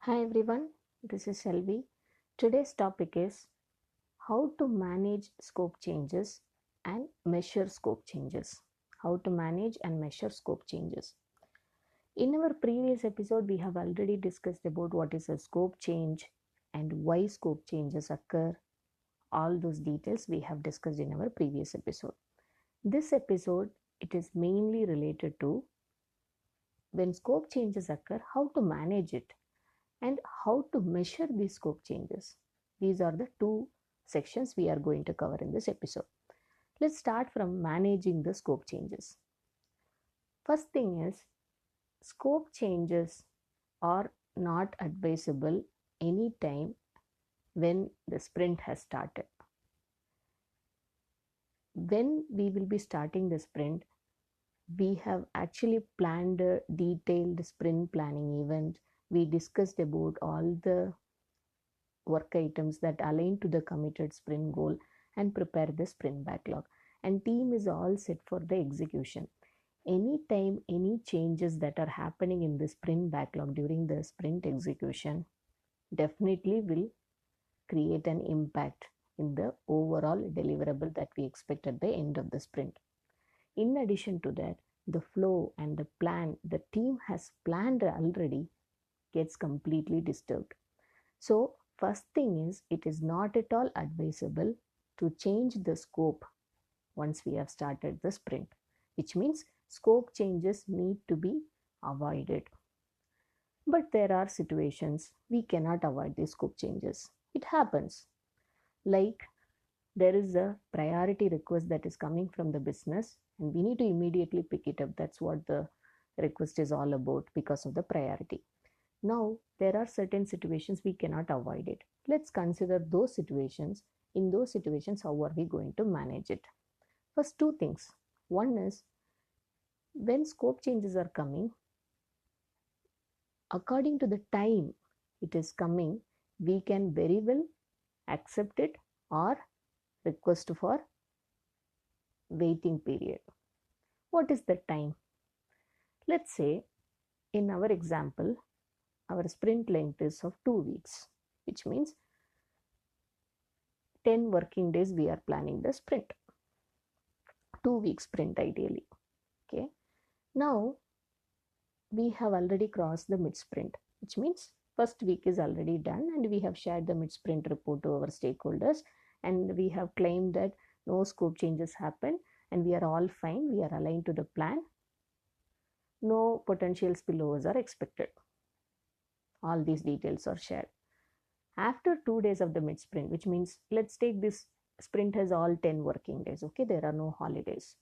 Hi everyone, this is Selvi. Today's topic is how to manage scope changes and measure scope changes. How to manage and measure scope changes. In our previous episode, we have already discussed about what is a scope change and why scope changes occur. All those details we have discussed in our previous episode. This episode, it is mainly related to when scope changes occur, how to manage it and how to measure these scope changes. These are the two sections we are going to cover in this episode. Let's start from managing the scope changes. First thing is, scope changes are not advisable anytime when the sprint has started. When we will be starting the sprint, we have actually planned a detailed sprint planning event. We discussed about all the work items that align to the committed sprint goal and prepare the sprint backlog, and team is all set for the execution. Anytime any changes that are happening in the sprint backlog during the sprint execution definitely will create an impact in the overall deliverable that we expect at the end of the sprint. In addition to that, the flow and the plan the team has planned already gets completely disturbed. So, first thing is, it is not at all advisable to change the scope once we have started the sprint, which means scope changes need to be avoided. But there are situations we cannot avoid these scope changes. It happens. Like there is a priority request that is coming from the business and we need to immediately pick it up. That's what the request is all about because of the priority. Now, there are certain situations we cannot avoid it. Let's consider those situations. In those situations, how are we going to manage it? First, two things. One is when scope changes are coming, according to the time it is coming, we can very well accept it or request for waiting period. What is the time? Let's say in our example, our sprint length is of 2 weeks, which means 10 working days we are planning the sprint. 2 week sprint ideally. Okay. Now we have already crossed the mid sprint, which means first week is already done and we have shared the mid sprint report to our stakeholders and we have claimed that no scope changes happen and we are all fine, we are aligned to the plan, no potential spillovers are expected. All these details are shared. After 2 days of the mid sprint, which means let's take this sprint has all 10 working days, okay, there are no holidays.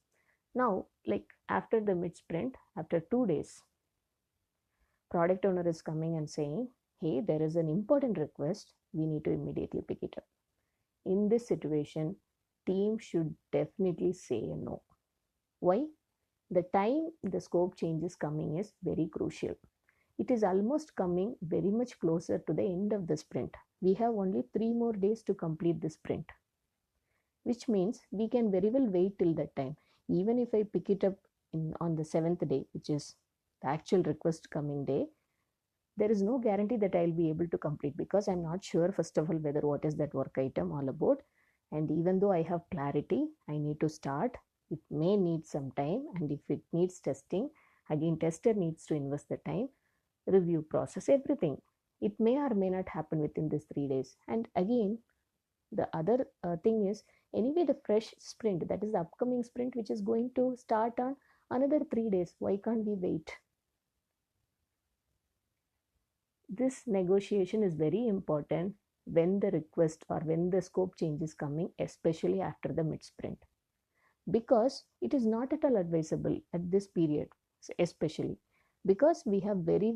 Now, like after the mid sprint, after 2 days, product owner is coming and saying, hey, there is an important request, we need to immediately pick it up. In this situation, team should definitely say no. Why? The time the scope change is coming is very crucial. It is almost coming very much closer to the end of the sprint. We have only 3 more days to complete the sprint, which means we can very well wait till that time. Even if I pick it up on the 7th day, which is the actual request coming day, there is no guarantee that I'll be able to complete because I'm not sure, first of all, whether what is that work item all about. And even though I have clarity, I need to start. It may need some time, and if it needs testing, again, tester needs to invest the time, review process, everything. It may or may not happen within these 3 days. And again, the other thing is, anyway, the fresh sprint, that is the upcoming sprint, which is going to start on another 3 days. Why can't we wait? This negotiation is very important when the request or when the scope change is coming, especially after the mid sprint, because it is not at all advisable at this period, especially because we have very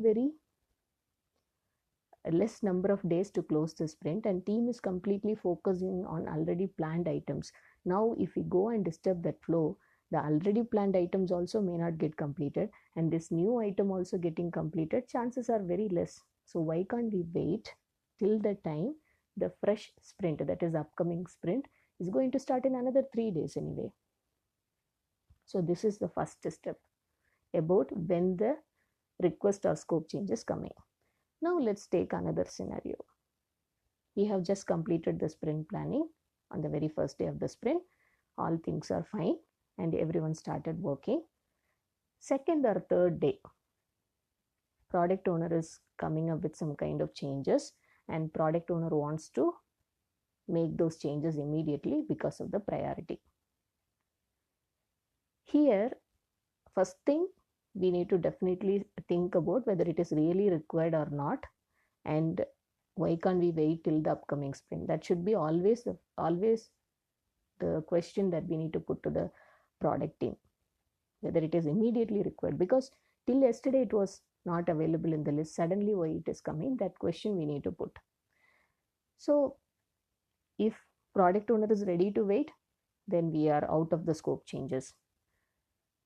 less number of days to close the sprint and team is completely focusing on already planned items. Now if we go and disturb that flow, the already planned items also may not get completed and this new item also getting completed, chances are very less. So why can't we wait till the time the fresh sprint, that is upcoming sprint, is going to start in another 3 days anyway. So this is the first step about when the request or scope change is coming. Now let's take another scenario. We have just completed the sprint planning on the very first day of the sprint. All things are fine and everyone started working. Second or third day, product owner is coming up with some kind of changes and product owner wants to make those changes immediately because of the priority. Here, first thing, we need to definitely think about whether it is really required or not, and why can't we wait till the upcoming sprint. That should be always the question that we need to put to the product team, whether it is immediately required, because till yesterday it was not available in the list. Suddenly why it is coming, that question we need to put. So if product owner is ready to wait, then we are out of the scope changes.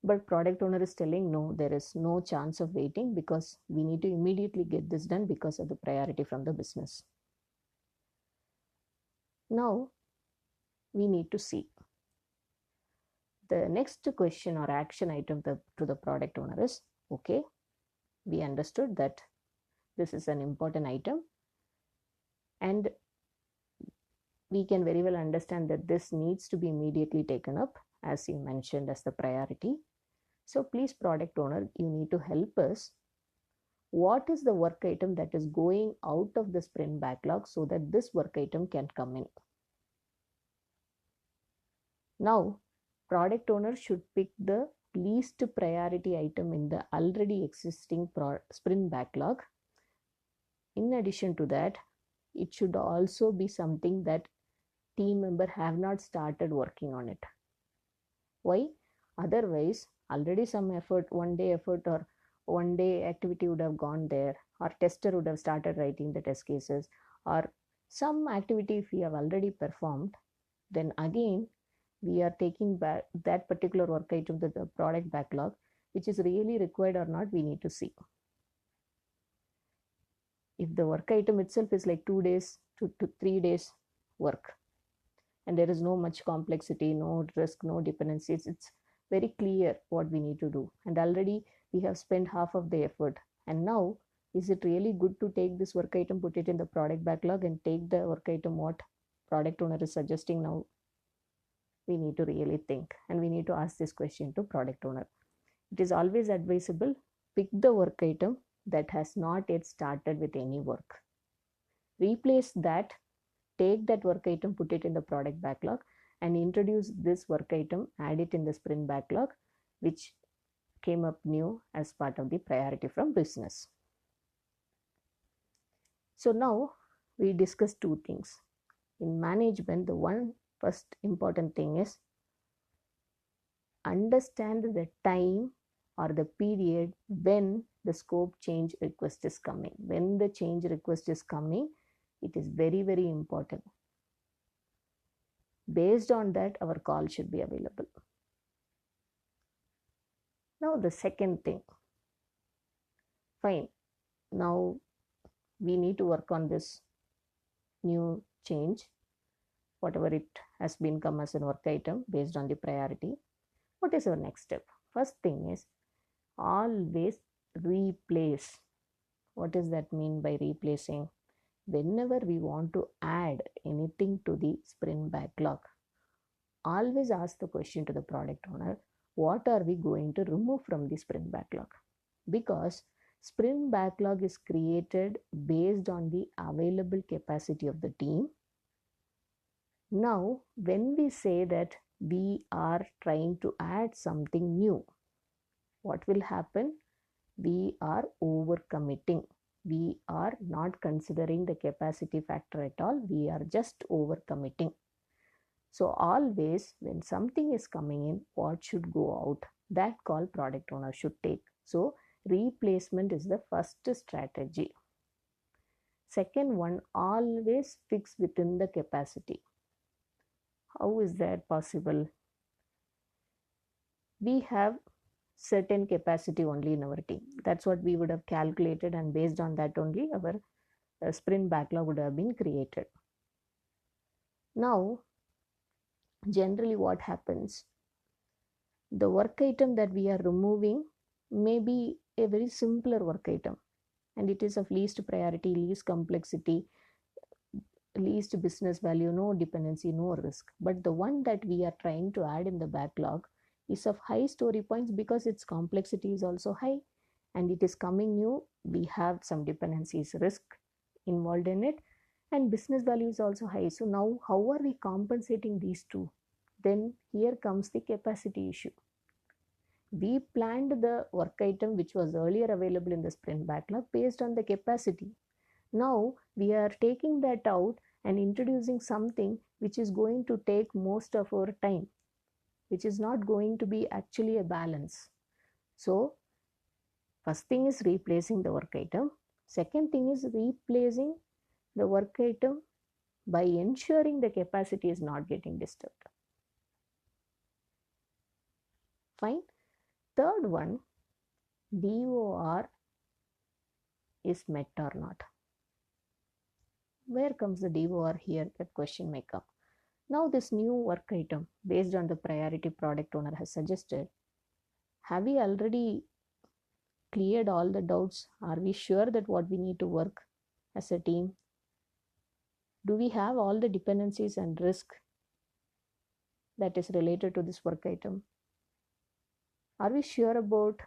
But product owner is telling no, there is no chance of waiting because we need to immediately get this done because of the priority from the business. Now we need to see the next question or action item to the product owner is, okay, we understood that this is an important item and we can very well understand that this needs to be immediately taken up as you mentioned as the priority. So please, product owner, you need to help us. What is the work item that is going out of the sprint backlog so that this work item can come in? Now, product owner should pick the least priority item in the already existing sprint backlog. In addition to that, it should also be something that team member have not started working on it. Why? Otherwise, already some effort, one day effort or one day activity would have gone there, or tester would have started writing the test cases, or some activity if we have already performed, then again we are taking back that particular work item to the product backlog, which is really required or not, we need to see. If the work item itself is like 2 days to 3 days work, and there is no much complexity, no risk, no dependencies, it's very clear what we need to do. And already we have spent half of the effort. And now, is it really good to take this work item, put it in the product backlog and take the work item what product owner is suggesting now? We need to really think and we need to ask this question to product owner. It is always advisable, pick the work item that has not yet started with any work. Replace that, take that work item, put it in the product backlog and introduce this work item, add it in the sprint backlog, which came up new as part of the priority from business. So now we discussed two things. In management, the one first important thing is understand the time or the period when the scope change request is coming. When the change request is coming, it is very, very important. Based on that, our call should be available. Now the second thing, fine, now we need to work on this new change, whatever it has been come as a work item based on the priority. What is our next step? First thing is always replace. What does that mean by replacing? Whenever we want to add anything to the sprint backlog, always ask the question to the product owner, what are we going to remove from the sprint backlog? Because sprint backlog is created based on the available capacity of the team. Now, when we say that we are trying to add something new, what will happen? We are overcommitting. We are not considering the capacity factor at all. We are just overcommitting. So always when something is coming in, what should go out? That call product owner should take. So replacement is the first strategy. Second one, always fix within the capacity. How is that possible? We have certain capacity only in our team. That's what we would have calculated, and based on that only our sprint backlog would have been created. Now, generally what happens? The work item that we are removing may be a very simpler work item, and it is of least priority, least complexity, least business value, no dependency, no risk. But the one that we are trying to add in the backlog is of high story points because its complexity is also high and it is coming new. We have some dependencies, risk involved in it, and business value is also high. So now how are we compensating these two? Then here comes the capacity issue. We planned the work item which was earlier available in the sprint backlog based on the capacity. Now we are taking that out and introducing something which is going to take most of our time, which is not going to be actually a balance. So first thing is replacing the work item. Second thing is replacing the work item by ensuring the capacity is not getting disturbed. Fine. Third one, DOR is met or not. Where comes the DOR here? That question may come. Now this new work item based on the priority product owner has suggested, have we already cleared all the doubts? Are we sure that what we need to work as a team? Do we have all the dependencies and risk that is related to this work item? Are we sure about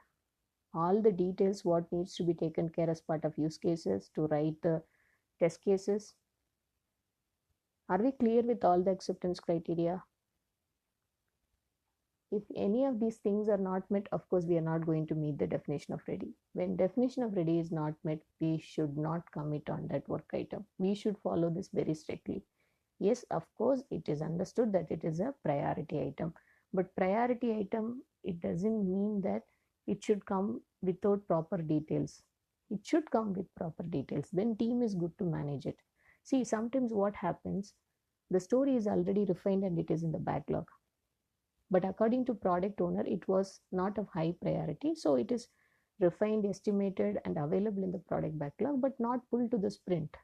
all the details, what needs to be taken care as part of use cases to write the test cases? Are we clear with all the acceptance criteria? If any of these things are not met, of course, we are not going to meet the definition of ready. When definition of ready is not met, we should not commit on that work item. We should follow this very strictly. Yes, of course, it is understood that it is a priority item. But priority item, it doesn't mean that it should come without proper details. It should come with proper details. Then team is good to manage it. See, sometimes what happens, the story is already refined and it is in the backlog. But according to product owner, it was not of high priority. So it is refined, estimated, and available in the product backlog, but not pulled to the sprint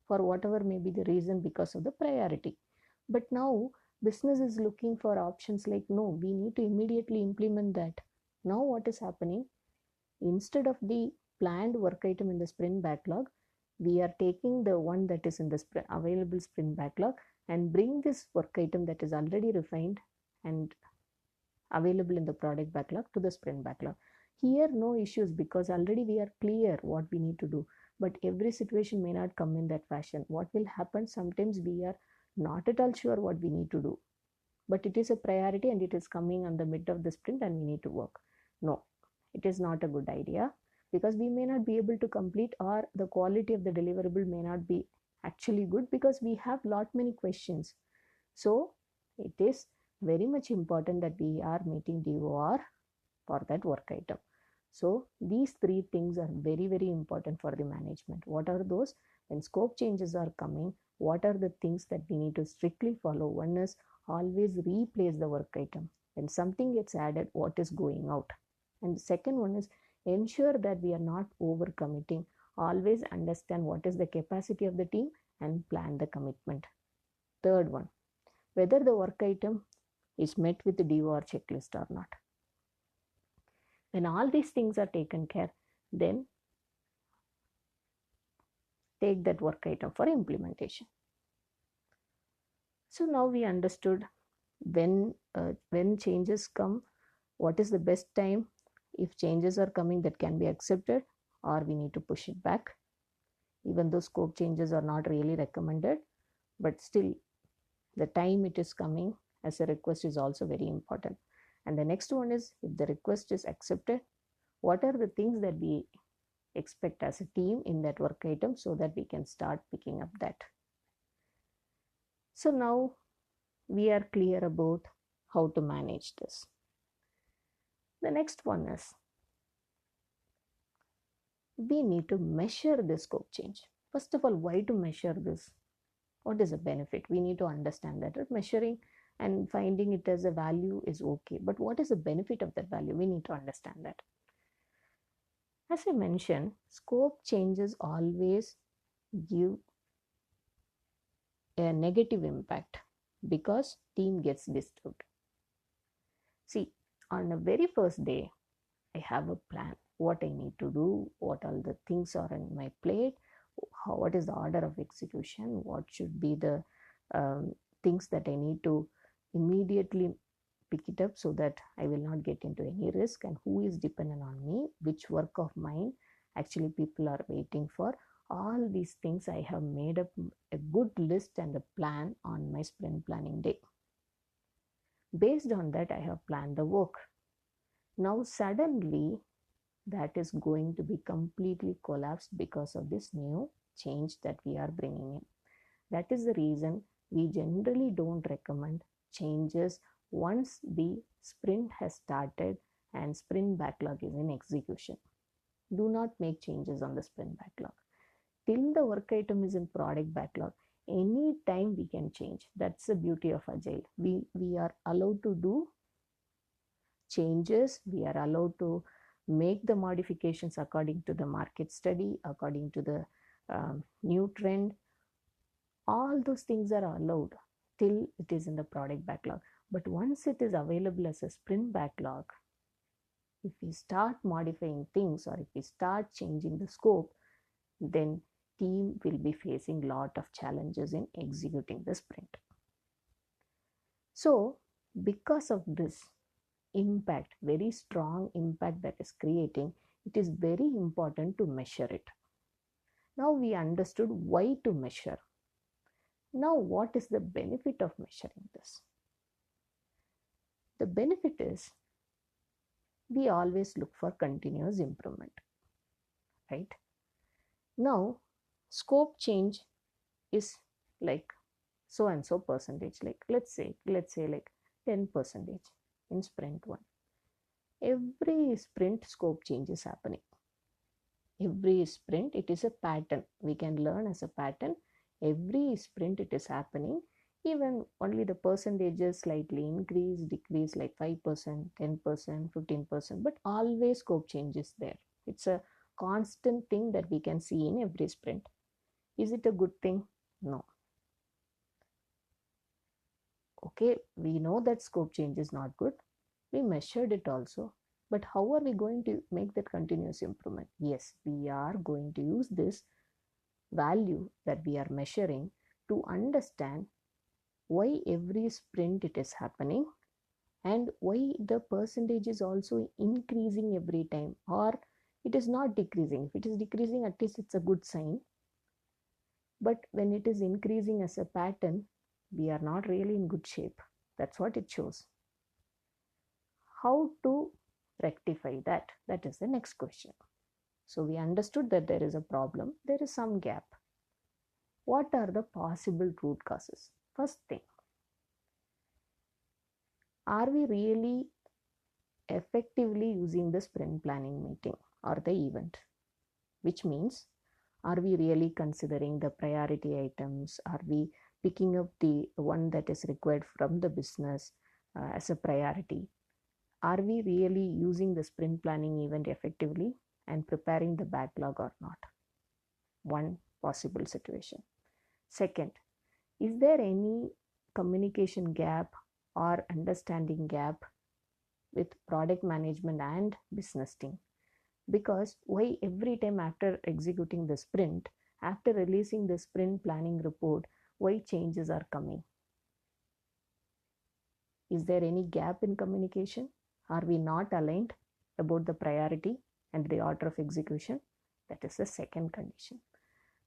for whatever may be the reason because of the priority. But now business is looking for options like, no, we need to immediately implement that. Now what is happening? Instead of the planned work item in the sprint backlog, we are taking the one that is in the available sprint backlog and bring this work item that is already refined and available in the product backlog to the sprint backlog. Here no issues because already we are clear what we need to do, but every situation may not come in that fashion. What will happen, sometimes we are not at all sure what we need to do, but it is a priority and it is coming on the mid of the sprint and we need to work. No, it is not a good idea because we may not be able to complete, or the quality of the deliverable may not be actually good because we have lot many questions. So it is very much important that we are meeting DOR for that work item. So these three things are very, very important for the management. What are those? When scope changes are coming, what are the things that we need to strictly follow? One is always replace the work item. When something gets added, what is going out? And the second one is ensure that we are not overcommitting. Always understand what is the capacity of the team and plan the commitment. Third one, whether the work item is met with the DOR checklist or not. When all these things are taken care, then take that work item for implementation. So now we understood when changes come, what is the best time, if changes are coming that can be accepted, or we need to push it back. Even though scope changes are not really recommended, but still the time it is coming as a request is also very important. And the next one is, if the request is accepted, what are the things that we expect as a team in that work item so that we can start picking up that. So now we are clear about how to manage this. The next one is, we need to measure the scope change. First of all, why to measure this? What is the benefit? We need to understand that. Measuring and finding it as a value is okay, but what is the benefit of that value? We need to understand that. As I mentioned, scope changes always give a negative impact because team gets disturbed. See, on the very first day, I have a plan. what I need to do, what all the things are in my plate, what is the order of execution, what should be the things that I need to immediately pick it up so that I will not get into any risk, and who is dependent on me, which work of mine actually people are waiting for. All these things I have made up a good list and a plan on my sprint planning day. Based on that, I have planned the work. Now suddenly that is going to be completely collapsed because of this new change that we are bringing in. That is the reason we generally don't recommend changes once the sprint has started and sprint backlog is in execution. Do not make changes on the sprint backlog. Till the work item is in product backlog, any time we can change. That's the beauty of Agile. We are allowed to do changes. We are allowed to make the modifications according to the market study, according to the new trend. All those things are allowed till it is in the product backlog. But once it is available as a sprint backlog, if we start modifying things or if we start changing the scope, then team will be facing a lot of challenges in executing the sprint. So because of this impact, very strong impact that is creating, it is very important to measure it. Now we understood why to measure. Now what is the benefit of measuring this? The benefit is we always look for continuous improvement, right? Now scope change is like so and so percentage, like let's say like 10% in sprint 1. Every sprint scope change is happening. Every sprint it is a pattern. We can learn as a pattern. Every sprint it is happening. Even only the percentages slightly increase, decrease, like 5%, 10%, 15%, but always scope change is there. It's a constant thing that we can see in every sprint. Is it a good thing? No. Okay, we know that scope change is not good. We measured it also. But how are we going to make that continuous improvement? Yes, we are going to use this value that we are measuring to understand why every sprint it is happening and why the percentage is also increasing every time, or it is not decreasing. If it is decreasing, at least it's a good sign. But when it is increasing as a pattern, we are not really in good shape. That's what it shows. How to rectify that? That is the next question. So we understood that there is a problem, there is some gap. What are the possible root causes? First thing, are we really effectively using the sprint planning meeting or the event? Which means, are we really considering the priority items? Are we picking up the one that is required from the business as a priority? Are we really using the sprint planning event effectively and preparing the backlog or not? One possible situation. Second, is there any communication gap or understanding gap with product management and business team? Because why every time after executing the sprint, after releasing the sprint planning report, why changes are coming? Is there any gap in communication? Are we not aligned about the priority and the order of execution? That is the second condition.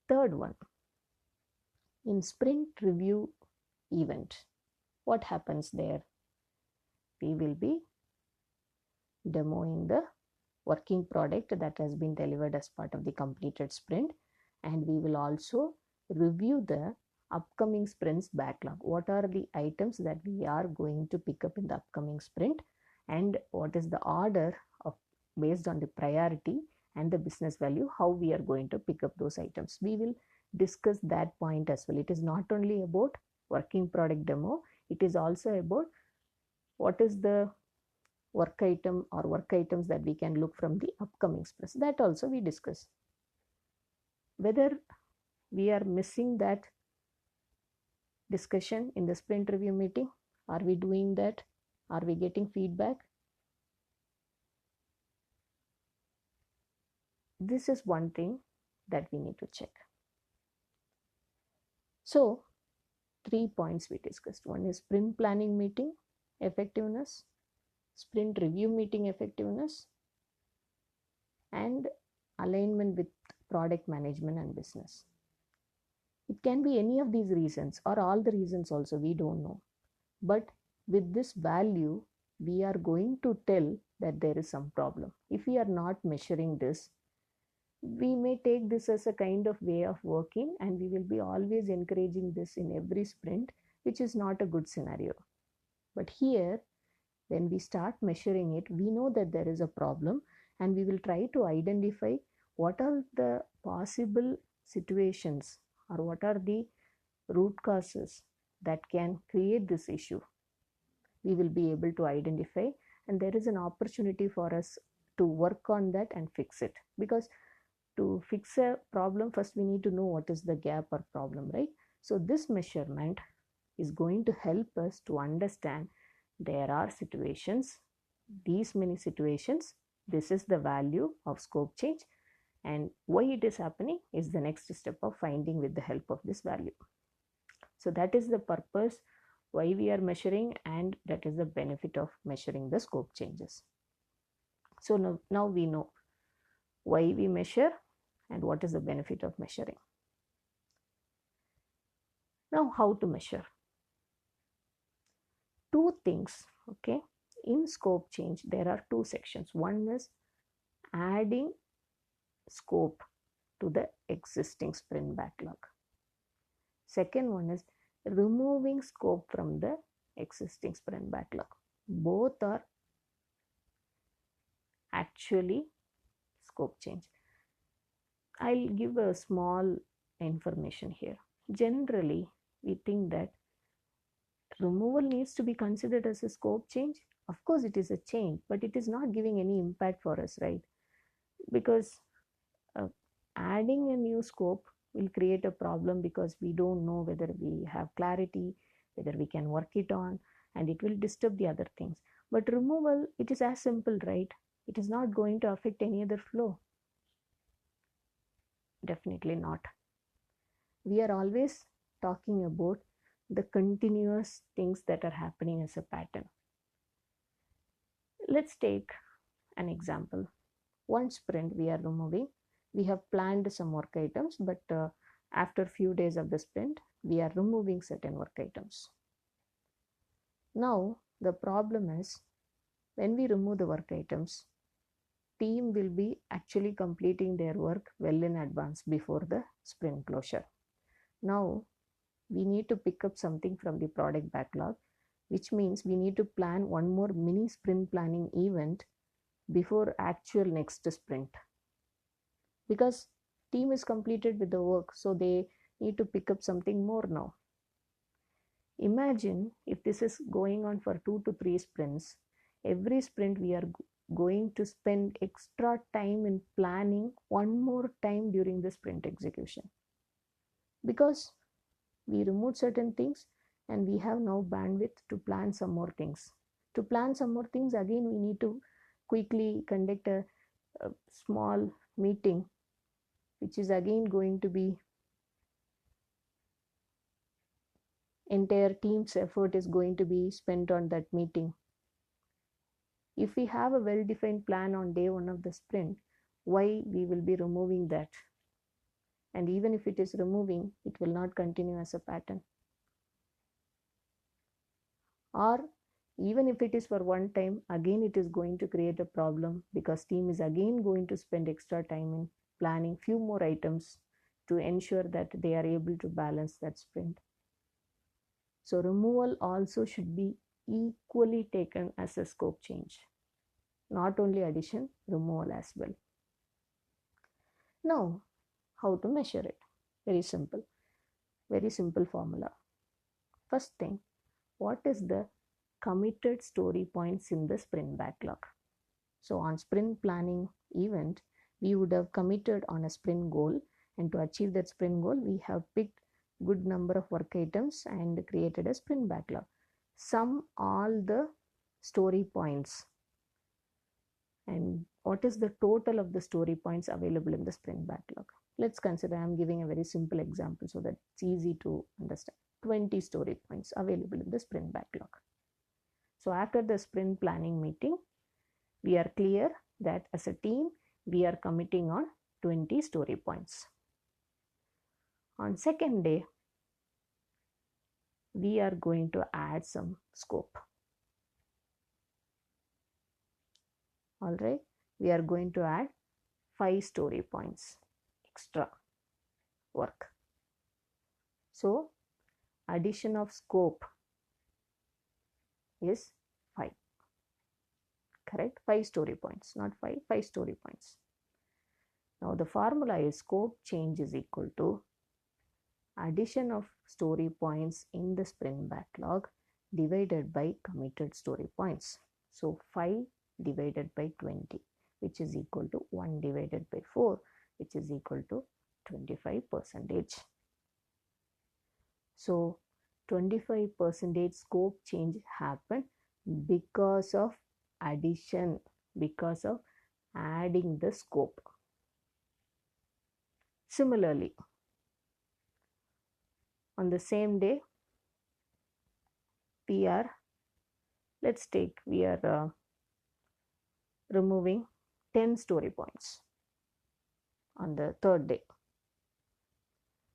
Third one, in sprint review event, what happens there? We will be demoing the working product that has been delivered as part of the completed sprint, and we will also review the upcoming sprints backlog. What are the items that we are going to pick up in the upcoming sprint, and what is the order of based on the priority and the business value, how we are going to pick up those items. We will discuss that point as well. It is not only about working product demo, it is also about what is the work item or work items that we can look from the upcoming sprints. That also we discuss. Whether we are missing that discussion in the sprint review meeting, are we doing that? Are we getting feedback? this is one thing that we need to check. So 3 points we discussed. One is sprint planning meeting effectiveness, sprint review meeting effectiveness, and alignment with product management and business. It can be any of these reasons or all the reasons also, we don't know. But with this value, we are going to tell that there is some problem. If we are not measuring this, we may take this as a kind of way of working, and we will be always encouraging this in every sprint, which is not a good scenario. But here, when we start measuring it, we know that there is a problem, and we will try to identify what are the possible situations or what are the root causes that can create this issue. We will be able to identify, and there is an opportunity for us to work on that and fix it. Because to fix a problem, first we need to know what is the gap or problem, right? So this measurement is going to help us to understand there are situations, these many situations, this is the value of scope change, and why it is happening is the next step of finding with the help of this value. So that is the purpose why we are measuring, and that is the benefit of measuring the scope changes. So now we know why we measure and what is the benefit of measuring. Now, how to measure? Two things, okay? In scope change, there are two sections. One is adding scope to the existing sprint backlog. Second one is removing scope from the existing sprint backlog. Both are actually scope change. I'll give a small information here. Generally, we think that removal needs to be considered as a scope change. Of course, it is a change, but it is not giving any impact for us, right? Because adding a new scope will create a problem, because we don't know whether we have clarity, whether we can work it on, and it will disturb the other things. But removal, it is as simple, right? It is not going to affect any other flow. Definitely not. We are always talking about the continuous things that are happening as a pattern. Let's take an example. One sprint we are removing. We have planned some work items, but after a few days of the sprint, we are removing certain work items. Now, the problem is, when we remove the work items, team will be actually completing their work well in advance before the sprint closure. Now, we need to pick up something from the product backlog, which means we need to plan one more mini sprint planning event before actual next sprint. Because team is completed with the work, so they need to pick up something more now. Imagine if this is going on for 2 to 3 sprints. Every sprint we are going to spend extra time in planning one more time during the sprint execution. Because we removed certain things and we have now bandwidth to plan some more things. To plan some more things, again, we need to quickly conduct a small meeting, which is again going to be entire team's effort is going to be spent on that meeting. If we have a well-defined plan on day 1 of the sprint, why we will be removing that? And even if it is removing, it will not continue as a pattern. Or even if it is for one time, again it is going to create a problem, because team is again going to spend extra time in planning few more items to ensure that they are able to balance that sprint. So removal also should be equally taken as a scope change. Not only addition, removal as well. Now, how to measure it? Very simple formula. First thing, what is the committed story points in the sprint backlog? So on sprint planning event, we would have committed on a sprint goal, and to achieve that sprint goal, we have picked good number of work items and created a sprint backlog. Sum all the story points and what is the total of the story points available in the sprint backlog? Let's consider, I'm giving a very simple example so that it's easy to understand. 20 story points available in the sprint backlog. So after the sprint planning meeting, we are clear that as a team, we are committing on 20 story points. On second day, we are going to add some scope. All right, we are going to add 5 story points extra work. So addition of scope is 5. Correct? 5 story points, not 5 story points. Now the formula is scope change is equal to addition of story points in the sprint backlog divided by committed story points. So 5 divided by 20, which is equal to 1 divided by 4, which is equal to 25%. So 25% scope change happened because of addition, because of adding the scope. Similarly, on the same day, we are removing 10 story points on the third day.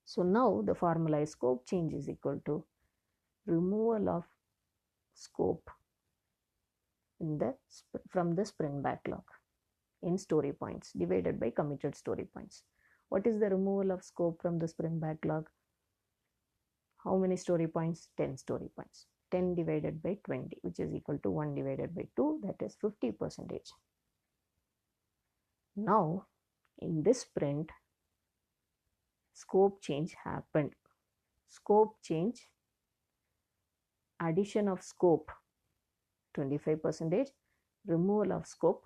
So now the formula is scope change is equal to removal of scope from the sprint backlog in story points divided by committed story points. What is the removal of scope from the sprint backlog? How many story points? 10 story points. 10 divided by 20, which is equal to 1 divided by 2, that is 50%. Now, in this sprint, scope change happened. Scope change, addition of scope 25%, removal of scope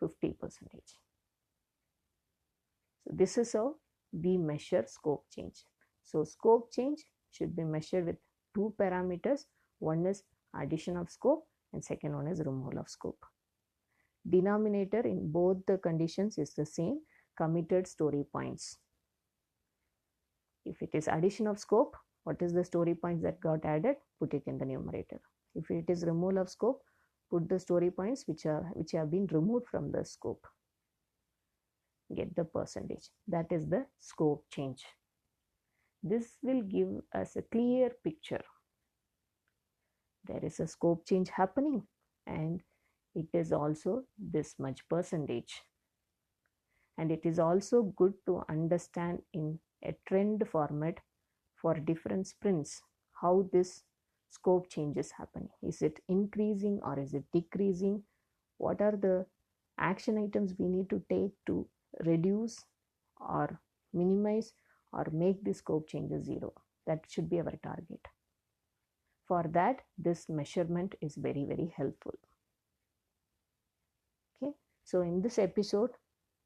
50%. So this is how we measure scope change. So scope change should be measured with 2 parameters. One is addition of scope and second one is removal of scope. Denominator in both the conditions is the same, committed story points. If it is addition of scope, what is the story points that got added? Put it in the numerator. If it is removal of scope, put the story points which have been removed from the scope. Get the percentage. That is the scope change. This will give us a clear picture. There is a scope change happening and it is also this much percentage. And it is also good to understand in a trend format for different sprints how this scope change is happening. Is it increasing or is it decreasing? What are the action items we need to take to reduce or minimize or make the scope changes 0? That should be our target. For that, this measurement is very, very helpful. Okay, so in this episode,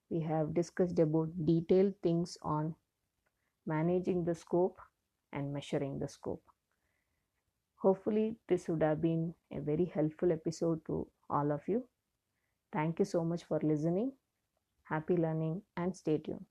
we have discussed about detailed things on managing the scope and measuring the scope. Hopefully, this would have been a very helpful episode to all of you. Thank you so much for listening. Happy learning and stay tuned.